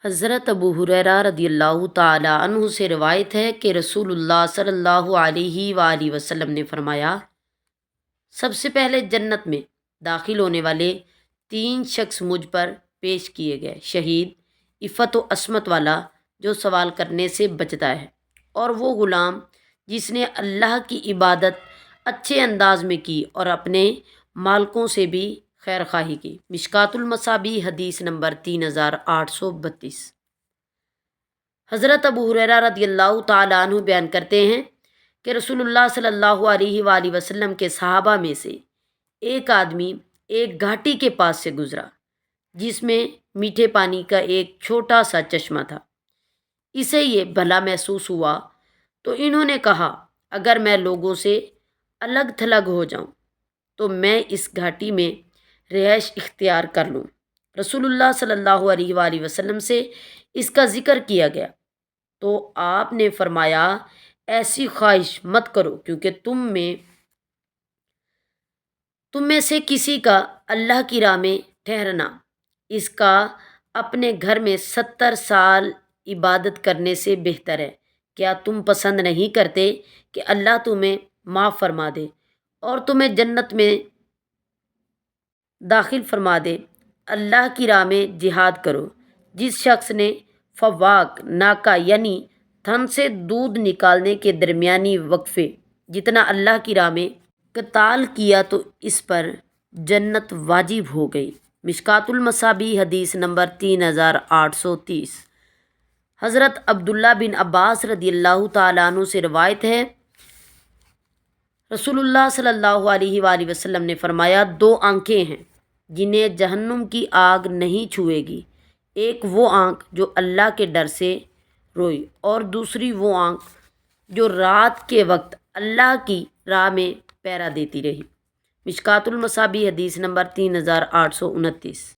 حضرت ابو ہریرہ رضی اللہ تعالی عنہ سے روایت ہے کہ رسول اللہ صلی اللہ علیہ وآلہ وسلم نے فرمایا، سب سے پہلے جنت میں داخل ہونے والے 3 شخص مجھ پر پیش کیے گئے: شہید، عفت و عصمت والا جو سوال کرنے سے بچتا ہے، اور وہ غلام جس نے اللہ کی عبادت اچھے انداز میں کی اور اپنے مالکوں سے بھی خیر خواہی کی۔ مشکوٰۃ المصابیح حدیث نمبر 3832۔ حضرت ابو ہریرہ رضی اللہ تعالیٰ عنہ بیان کرتے ہیں کہ رسول اللہ صلی اللہ علیہ وآلہ وسلم کے صحابہ میں سے ایک آدمی ایک گھاٹی کے پاس سے گزرا جس میں میٹھے پانی کا ایک چھوٹا سا چشمہ تھا۔ اسے یہ بھلا محسوس ہوا تو انہوں نے کہا، اگر میں لوگوں سے الگ تھلگ ہو جاؤں تو میں اس گھاٹی میں رہائش اختیار کر لوں۔ رسول اللہ صلی اللہ علیہ وآلہ وسلم سے اس کا ذکر کیا گیا تو آپ نے فرمایا، ایسی خواہش مت کرو، کیونکہ تم میں سے کسی کا اللہ کی راہ میں ٹھہرنا اس کا اپنے گھر میں 70 سال عبادت کرنے سے بہتر ہے۔ کیا تم پسند نہیں کرتے کہ اللہ تمہیں معاف فرما دے اور تمہیں جنت میں داخل فرما دے؟ اللہ کی راہ میں جہاد کرو۔ جس شخص نے فواک ناکہ یعنی تھن سے دودھ نکالنے کے درمیانی وقفے جتنا اللہ کی راہ میں قتال کیا تو اس پر جنت واجب ہو گئی۔ مشکوٰۃ المصابیح حدیث نمبر 3830۔ حضرت عبداللہ بن عباس رضی اللہ تعالیٰ عنہ سے روایت ہے، رسول اللہ صلی اللہ علیہ وآلہ وسلم نے فرمایا، 2 آنکھیں ہیں جنہیں جہنم کی آگ نہیں چھوئے گی، ایک وہ آنکھ جو اللہ کے ڈر سے روئی اور دوسری وہ آنکھ جو رات کے وقت اللہ کی راہ میں پہرا دیتی رہی۔ مشکوٰۃ المصابیح حدیث نمبر 3829۔